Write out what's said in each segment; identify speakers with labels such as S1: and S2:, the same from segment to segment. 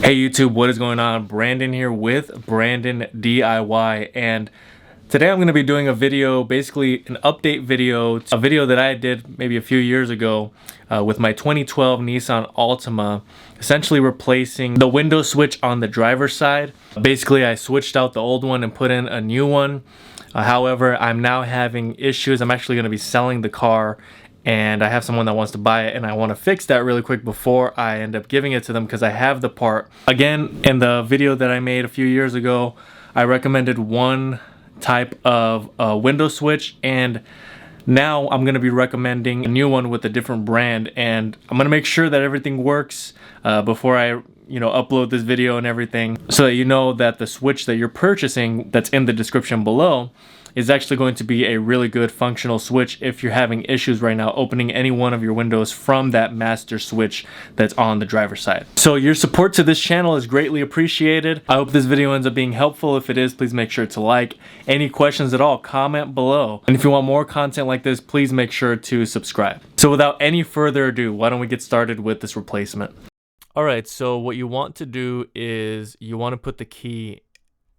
S1: Hey YouTube, what is going on? Brandon here with Brandon DIY, and today I'm going to be doing a video, basically an update video, a video that I did maybe a few years ago with my 2012 Nissan Altima, essentially replacing the window switch on the driver's side. Basically, I switched out the old one and put in a new one. However, I'm now having issues. I'm actually going to be selling the car, and I have someone that wants to buy it, and I want to fix that really quick before I end up giving it to them because I have the part. Again, in the video that I made a few years ago, I recommended one type of window switch, and now I'm going to be recommending a new one with a different brand, and I'm going to make sure that everything works before I upload this video and everything, so that you know that the switch that you're purchasing that's in the description below is actually going to be a really good functional switch if you're having issues right now opening any one of your windows from that master switch that's on the driver's side. So your support to this channel is greatly appreciated. I hope this video ends up being helpful. If it is, please make sure to like. Any questions at all, comment below. And if you want more content like this, please make sure to subscribe. So without any further ado, why don't we get started with this replacement? Alright, so what you want to do is you want to put the key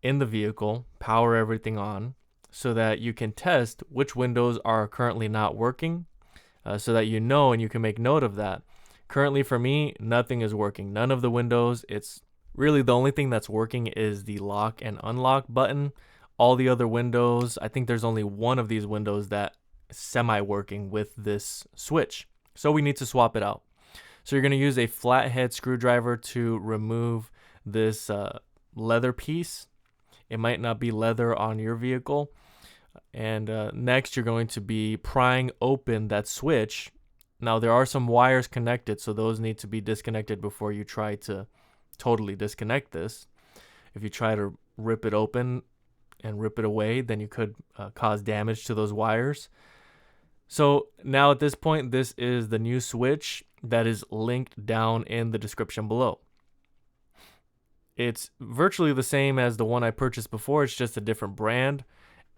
S1: in the vehicle, power everything on, so that you can test which windows are currently not working, so that you know and you can make note of that. Currently for me, nothing is working. None of the windows. It's really the only thing that's working is the lock and unlock button. All the other windows, I think there's only one of these windows that is semi-working with this switch. So we need to swap it out. So you're going to use a flathead screwdriver to remove this leather piece. It might not be leather on your vehicle. And next you're going to be prying open that switch. Now there are some wires connected, so those need to be disconnected before you try to totally disconnect this. If you try to rip it open and rip it away, then you could cause damage to those wires. So now at this point, this is the new switch that is linked down in the description below. It's virtually the same as the one I purchased before. It's just a different brand.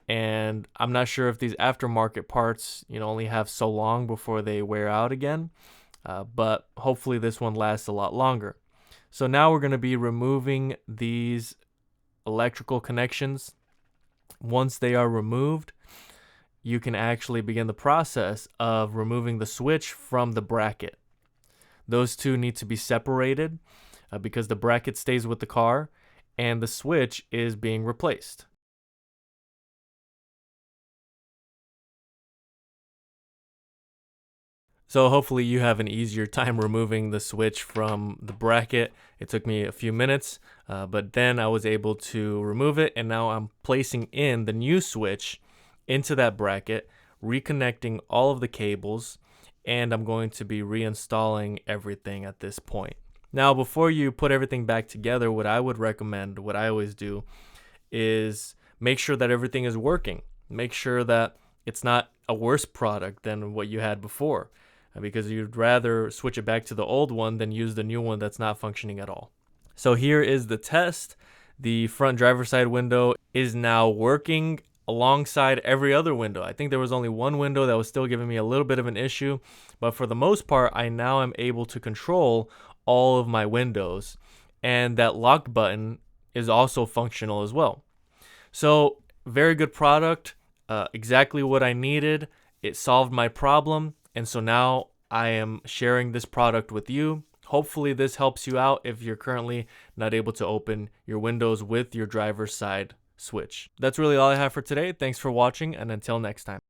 S1: And I'm not sure if these aftermarket parts, only have so long before they wear out again. But hopefully this one lasts a lot longer. So now we're going to be removing these electrical connections. Once they are removed, you can actually begin the process of removing the switch from the bracket. Those two need to be separated because the bracket stays with the car and the switch is being replaced. So hopefully you have an easier time removing the switch from the bracket. It took me a few minutes, but then I was able to remove it, and now I'm placing in the new switch into that bracket, reconnecting all of the cables, and I'm going to be reinstalling everything at this point. Now, before you put everything back together, what I would recommend, what I always do, is make sure that everything is working. Make sure that it's not a worse product than what you had before, because you'd rather switch it back to the old one than use the new one that's not functioning at all. So here is the test. The front driver's side window is now working alongside every other window. I think there was only one window that was still giving me a little bit of an issue, but for the most part, I now am able to control all of my windows, and that lock button is also functional as well. So very good product, exactly what I needed. It solved my problem, and so now I am sharing this product with you. Hopefully this helps you out if you're currently not able to open your windows with your driver's side switch. That's really all I have for today. Thanks for watching, and until next time.